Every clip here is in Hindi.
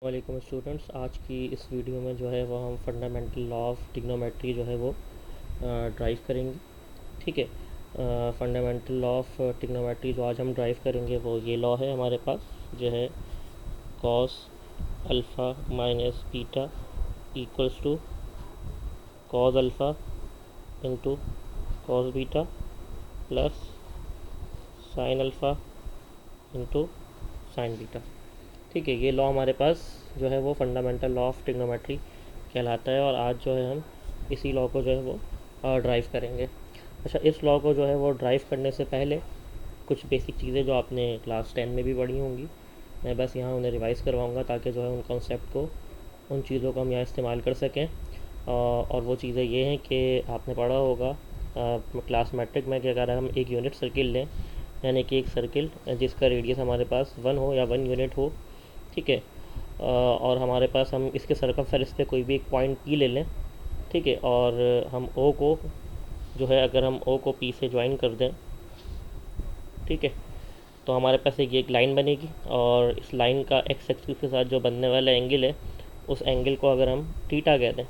वालेकुम स्टूडेंट्स। आज की इस वीडियो में जो है वो हम फंडामेंटल लॉ ऑफ ट्रिग्नोमेट्री जो है वो ड्राइव करेंगे। ठीक है। फंडामेंटल लॉ ऑफ ट्रिग्नोमेट्री जो आज हम ड्राइव करेंगे वो ये लॉ है हमारे पास, जो है cos alpha minus beta equals to cos alpha into cos beta plus sine alpha into sine beta. ठीक है, ये लॉ हमारे पास जो है वो फंडामेंटल लॉ ऑफ ट्रिग्नोमेट्री कहलाता है और आज जो है हम इसी लॉ को जो है वो ड्राइव करेंगे। अच्छा, इस लॉ को जो है वो ड्राइव करने से पहले कुछ बेसिक चीज़ें जो आपने क्लास 10 में भी पढ़ी होंगी, मैं बस यहाँ उन्हें रिवाइज़ करवाऊँगा ताकि जो है उन कॉन्सेप्ट को, उन चीज़ों को हम यहाँ इस्तेमाल कर सकें। और वो चीज़ें ये हैं कि आपने पढ़ा होगा क्लास मैट्रिक में कि अगर हम एक यूनिट सर्किल लें, यानी कि एक सर्किल जिसका रेडियस हमारे पास 1 हो या 1 यूनिट हो, ठीक है, और हमारे पास हम इसके सरकमफेरेंस पे कोई भी एक पॉइंट पी ले लें, ठीक है, और हम ओ को जो है, अगर हम ओ को पी से ज्वाइन कर दें, ठीक है, तो हमारे पास एक लाइन बनेगी और इस लाइन का एक्स एक्सिस के साथ जो बनने वाला एंगल है, उस एंगल को अगर हम थीटा कह दें,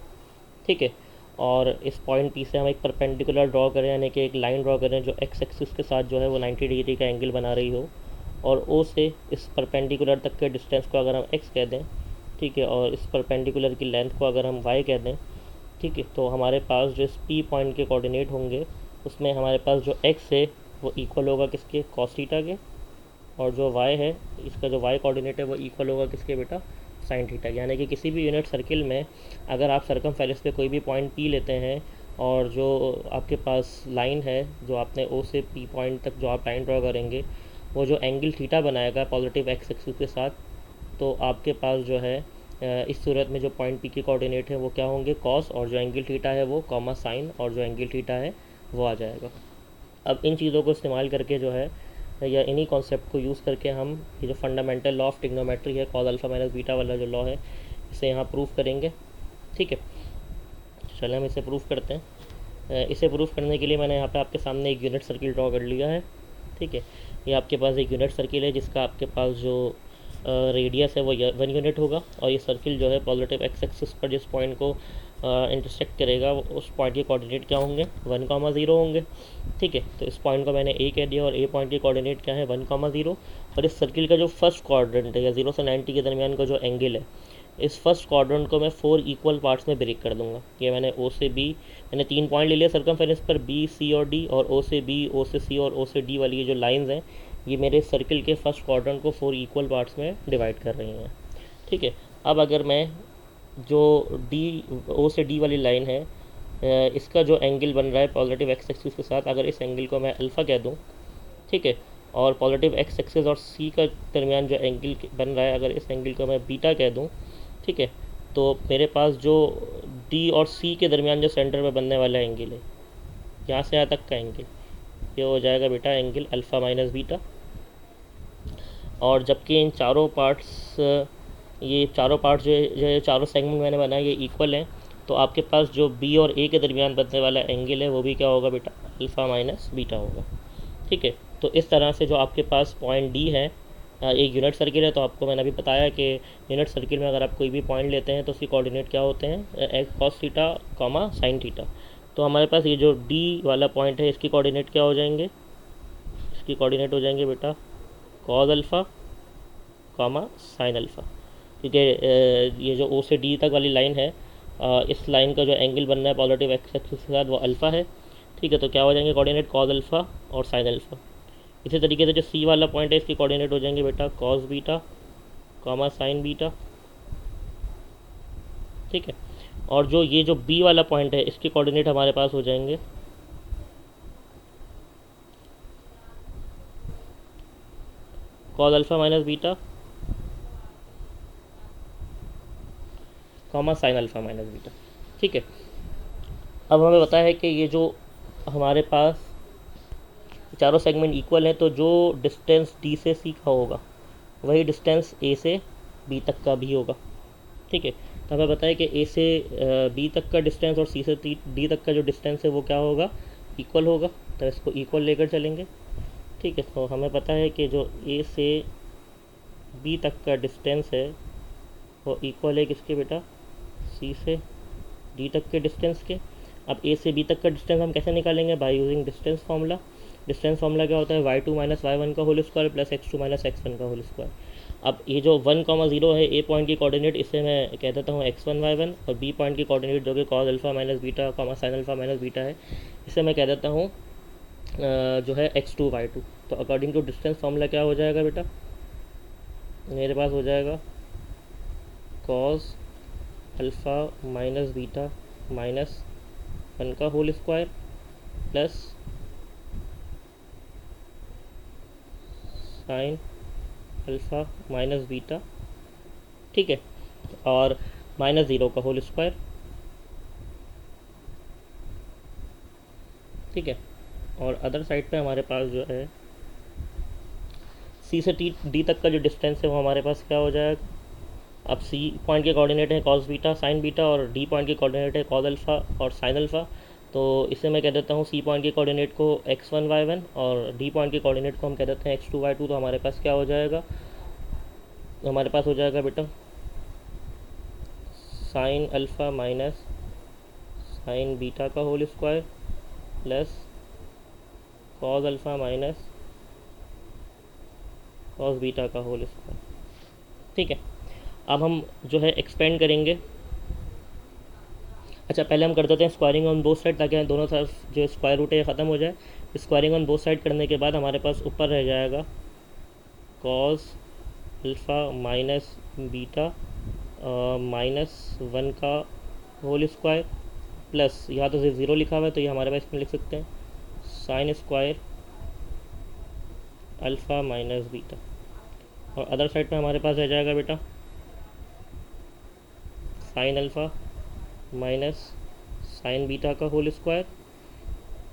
ठीक है, और इस पॉइंट पी से हम एक परपेंडिकुलर ड्रॉ करें, यानी कि एक लाइन ड्रॉ करें जो एक्स एक्सिस के साथ जो है वो 90 डिग्री का एंगल बना रही हो, और ओ से इस परपेंडिकुलर तक के डिस्टेंस को अगर हम एक्स कह दें, ठीक है, और इस परपेंडिकुलर की लेंथ को अगर हम वाई कह दें, ठीक है, तो हमारे पास जो इस पी पॉइंट के कोऑर्डिनेट होंगे उसमें हमारे पास जो एक्स है वो इक्वल होगा किसके, कॉस थीटा के, और जो वाई है, इसका जो वाई कोऑर्डिनेट है वो इक्वल होगा किसके बेटा, साइन थीटा। यानी कि किसी भी यूनिट सर्किल में अगर आप सरकमफेरेंस पे कोई भी पॉइंट पी लेते हैं और जो आपके पास लाइन है, जो आपने ओ से पी पॉइंट तक जो आप लाइन ड्रॉ करेंगे, वो जो एंगल थीटा बनाएगा पॉजिटिव एक्स एक्सिस के साथ, तो आपके पास जो है इस सूरत में जो पॉइंट पी के कोऑर्डिनेट है वो क्या होंगे, कॉस, और जो एंगल थीटा है वो कॉमा साइन, और जो एंगल थीटा है वो आ जाएगा। अब इन चीज़ों को इस्तेमाल करके जो है, या इन्हीं कॉन्सेप्ट को यूज़ करके हम ये जो फंडामेंटल लॉ ऑफ ट्रिग्नोमेट्री है, कॉस अल्फ़ा माइनस बीटा वाला जो लॉ है, इसे यहाँ प्रूफ करेंगे। ठीक है, चलिए हम इसे प्रूफ करते हैं। इसे प्रूफ करने के लिए मैंने यहाँ पे आपके सामने एक यूनिट सर्किल ड्रॉ कर लिया है। ठीक है, ये आपके पास एक यूनिट सर्किल है जिसका आपके पास जो रेडियस है वो 1 यूनिट होगा, और ये सर्किल जो है पॉजिटिव एक्स एक्सिस पर जिस पॉइंट को इंटरसेक्ट करेगा उस पॉइंट के कोऑर्डिनेट क्या होंगे, 1,0 होंगे। ठीक है, तो इस पॉइंट को मैंने ए कह दिया और ए पॉइंट के कोऑर्डिनेट क्या है, 1,0। और इस सर्किल का जो फर्स्ट क्वाड्रेंट है, या 0 से 90 के दरमियान का जो एंगल है, इस फर्स्ट क्वाड्रेंट को मैं 4 इक्वल पार्ट्स में ब्रेक कर दूंगा। ये मैंने ओ से बी, मैंने 3 पॉइंट ले लिया सरकमफेरेंस पर, बी, सी और डी, और ओ से बी, ओ से सी और ओ से डी वाली ये जो लाइंस हैं, ये मेरे सर्किल के फर्स्ट क्वाड्रेंट को 4 इक्वल पार्ट्स में डिवाइड कर रही हैं। ठीक है, अब अगर मैं जो डी, ओ से डी वाली लाइन है, इसका जो एंगल बन रहा है पॉजिटिव एक्स एक्सिस के साथ, अगर इस एंगल को मैं अल्फ़ा कह दूँ, ठीक है, और पॉजिटिव एक्स एक्सिस और सी का दरमियान जो एंगल बन रहा है, अगर इस एंगल को मैं बीटा कह दूँ, ठीक है, तो मेरे पास जो डी और सी के दरमियान जो सेंटर में बनने वाला एंगल है, यहाँ से यहाँ तक का एंगल, ये हो जाएगा बेटा एंगल अल्फ़ा माइनस बीटा। और जबकि इन चारों पार्ट्स, ये चारों पार्ट्स जो चारों सेगमेंट मैंने बनाए ये इक्वल हैं, तो आपके पास जो बी और ए के दरमियान बनने वाला एंगल है वो भी क्या होगा बेटा, अल्फ़ा माइनस बीटा होगा। ठीक है, तो इस तरह से जो आपके पास पॉइंट डी है, एक यूनिट सर्किल है, तो आपको मैंने अभी बताया कि यूनिट सर्किल में अगर आप कोई भी पॉइंट लेते हैं तो उसकी कोऑर्डिनेट क्या होते हैं, x cos theta comma sine theta. तो हमारे पास ये जो डी वाला पॉइंट है इसकी कोऑर्डिनेट क्या हो जाएंगे, इसकी कोऑर्डिनेट हो जाएंगे बेटा cos alpha comma sine alpha, क्योंकि ये जो ओ से डी तक वाली लाइन है, इस लाइन का जो एंगल बनना है पॉजिटिव एक्स एक्सिस के साथ वो अल्फ़ा है। ठीक है, तो क्या हो जाएंगे कोऑर्डिनेट, कॉस अल्फ़ा और साइन अल्फ़ा। इसी तरीके से जो सी वाला पॉइंट है इसकी कोऑर्डिनेट हो जाएंगे बेटा cos beta comma sign beta. ठीक है, और जो ये जो बी वाला पॉइंट है इसके कोऑर्डिनेट हमारे पास हो जाएंगे cos alpha minus beta comma sign alpha minus beta. ठीक है, अब हमें पता है कि ये जो हमारे पास चारों सेगमेंट इक्वल हैं, तो जो डिस्टेंस डी से सी का होगा वही डिस्टेंस ए से बी तक का भी होगा। ठीक है, तो हमें पता है कि ए से बी तक का डिस्टेंस और सी से डी तक का जो डिस्टेंस है वो क्या होगा, इक्वल होगा, तो इसको इक्वल लेकर चलेंगे। ठीक है, तो हमें पता है कि जो ए से बी तक का डिस्टेंस है वो इक्वल है किसके बेटा, सी से डी तक के डिस्टेंस के। अब ए से बी तक का डिस्टेंस हम कैसे निकालेंगे, by using distance formula. Distance formula क्या होता है, y2 माइनस वाई वन का whole square plus x2 minus x1 का होल स्क्वायर। अब ये जो 1,0 है, ए पॉइंट की कोऑर्डिनेट, इसे मैं कह देता हूँ x1 y1, और बी पॉइंट की कोऑर्डिनेट जो कि cos alpha minus beta sine alpha minus beta है, इसे मैं कह देता हूँ जो है x2 y2। तो अकॉर्डिंग टू डिस्टेंस फार्मूला क्या हो जाएगा बेटा, मेरे पास हो जाएगा cos alpha minus beta minus 1 का whole square plus sine alpha minus beta, ठीक है, और -0 का होल स्क्वायर, ठीक है। और अदर साइड पे हमारे पास जो है सी से डी तक का जो डिस्टेंस है वो हमारे पास क्या हो जाएगा। अब सी पॉइंट के कोऑर्डिनेट है कॉस बीटा साइन बीटा, और डी पॉइंट के कोऑर्डिनेट है कॉस अल्फ़ा और साइन अल्फ़ा। तो इसे मैं कह देता हूँ सी पॉइंट के कोऑर्डिनेट को x1 y1, और डी पॉइंट के कोऑर्डिनेट को हम कह देते हैं x2 y2। तो हमारे पास क्या हो जाएगा, हमारे पास हो जाएगा बेटा sine alpha minus sine beta का whole square plus cos alpha minus cos beta का होल स्क्वायर, ठीक है। अब हम जो है एक्सपेंड करेंगे। अच्छा, पहले हम कर देते हैं स्क्वायरिंग ऑन बोथ साइड, ताकि दोनों तरफ जो स्क्वायर रूट है ये ख़त्म हो जाए। स्क्वायरिंग ऑन बोथ साइड करने के बाद हमारे पास ऊपर रह जाएगा कॉस अल्फ़ा माइनस बीटा -1 का होल स्क्वायर प्लस, यहाँ तो सिर्फ ज़ीरो लिखा हुआ है तो ये हमारे पास इसमें लिख सकते हैं sine square alpha minus beta. और अदर साइड पे हमारे पास रह जाएगा बेटा sine alpha minus sine beta का whole square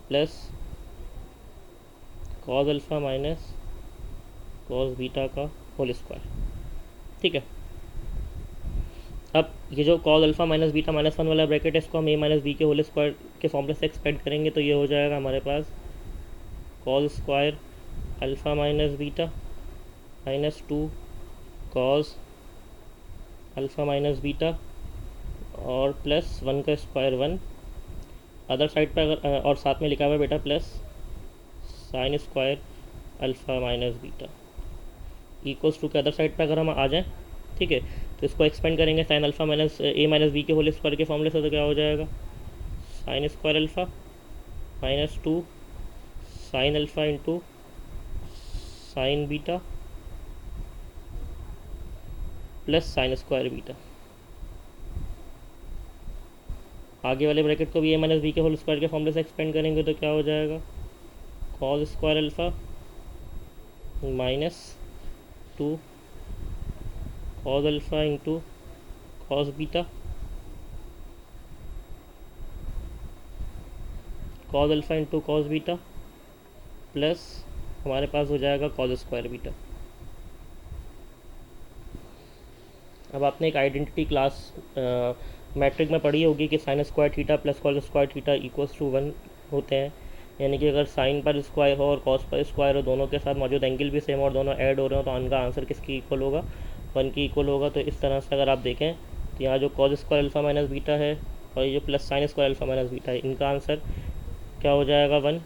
plus cos alpha minus cos beta का होल स्क्वायर, ठीक है। अब ये जो कॉस अल्फ़ा माइनस बीटा -1 वाला ब्रैकेट है, इसको हम ए माइनस बी के होल स्क्वायर के फॉर्मूले से एक्सपेंड करेंगे। तो ये हो जाएगा हमारे पास cos square alpha minus beta -2 cos alpha minus beta और प्लस 1 का स्क्वायर 1। अदर साइड पर अगर और साथ में लिखा हुआ है बेटा plus sine square alpha minus beta equals to के अदर साइड पर अगर हम आ जाएँ, ठीक है, तो इसको एक्सपेंड करेंगे साइन अल्फ़ा माइनस ए माइनस बी के होल स्क्वायर के फॉर्मूले से। तो क्या हो जाएगा sign square alpha -2 sign alpha into sine beta plus sine square beta. आगे वाले ब्रैकेट को भी ए माइनस बी के होल स्क्वायर के फॉर्मूले से एक्सपेंड करेंगे तो क्या हो जाएगा cos square alpha -2 cos alpha into cos beta cos alpha into cos beta plus हमारे पास हो जाएगा कॉस स्क्वायर बीटा। अब आपने एक आइडेंटिटी क्लास मैट्रिक में पढ़ी होगी कि sine square theta plus cos square theta equals to 1 होते हैं। यानी कि अगर साइन पर स्क्वायर हो और कॉस पर स्क्वायर हो, दोनों के साथ मौजूद एंगल भी सेम और दोनों ऐड हो रहे हो, तो उनका आंसर किसकी इक्वल होगा, 1 की इक्वल होगा। तो इस तरह से अगर आप देखें तो यहाँ जो cos square alpha minus beta है और ये जो plus sine square alpha minus beta है, इनका आंसर क्या हो जाएगा 1,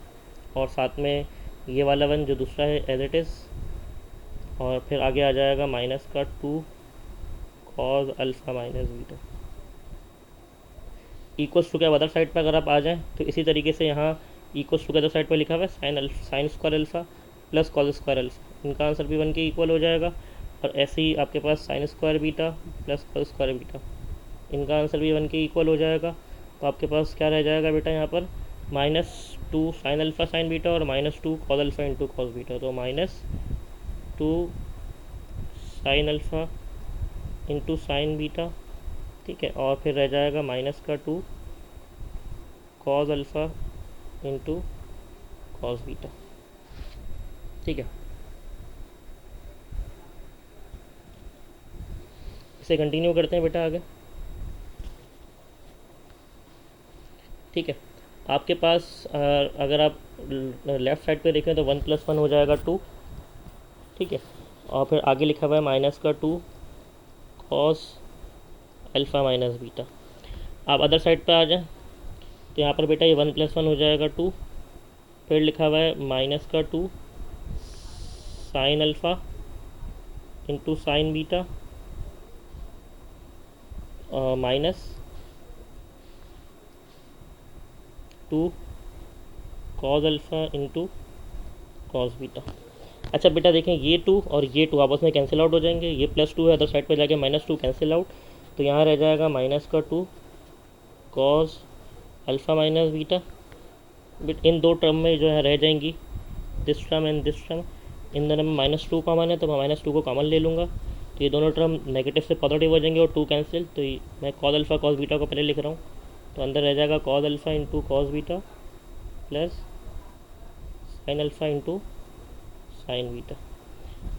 और साथ में ये वाला 1 जो दूसरा है एज इट इज़, और फिर आगे आ जाएगा -2 cos alpha minus beta equals to के अदर साइड पर अगर आप आ जाएँ तो इसी तरीके से यहाँ इक्वल्स टू के अदर साइड पर लिखा हुआ है sign square alpha plus cos square alpha, इनका आंसर भी 1 के इक्वल हो जाएगा। और ऐसे ही आपके पास sine square beta plus cos square beta, इनका आंसर भी 1 के इक्वल हो जाएगा। तो आपके पास क्या रह जाएगा बेटा यहाँ पर -2 साइन अल्फ़ा साइन बीटा और -2 cos alpha into cos beta. तो -2 sign alpha into sine beta, ठीक है, और फिर रह जाएगा -2 cos alpha into cos beta, ठीक है। इसे कंटिन्यू करते हैं बेटा आगे, ठीक है। आपके पास अगर आप लेफ़्ट साइड पे देखें तो 1 + 1 हो जाएगा 2, ठीक है, और फिर आगे लिखा हुआ है -2 कॉस अल्फ़ा माइनस बीटा। आप अदर साइड पे आ जाएं तो यहाँ पर बेटा ये 1 + 1 हो जाएगा 2, फिर लिखा हुआ है -2 sign alpha into sine beta -2 cos alpha into cos beta. अच्छा बेटा देखें, ये 2 और ये 2 आपस में कैंसिल आउट हो जाएंगे, ये +2 है अदर साइड पे जाके -2 कैंसिल आउट, तो यहाँ रह जाएगा -2 cos alpha minus beta. But इन दो टर्म में जो है रह जाएंगी this term and this term, इन दोनों में -2 कॉमन है तो मैं -2 को कॉमन ले लूँगा, तो ये दोनों टर्म नेगेटिव से पॉजिटिव हो जाएंगे और 2 कैंसिल, तो मैं कॉस अल्फ़ा कॉस बीटा को पहले लिख रहा हूँ, तो अंदर रह जाएगा cos alpha into cos beta plus sine alpha into sine beta.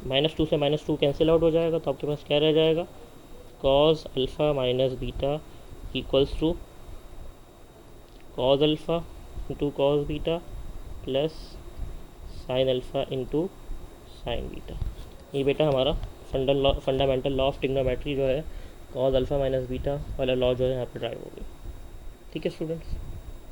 -2 से -2 कैंसिल आउट हो जाएगा, तो आपके पास क्या रह जाएगा, cos alpha minus beta equals to cos alpha into cos beta plus sine alpha into sine beta. ये बेटा हमारा फंडामेंटल लॉ ऑफ ट्रिग्नोमेट्री जो है कॉस अल्फ़ा माइनस बीटा वाला लॉ जो है यहाँ पर ड्राइव हो गया। ठीक है स्टूडेंट्स।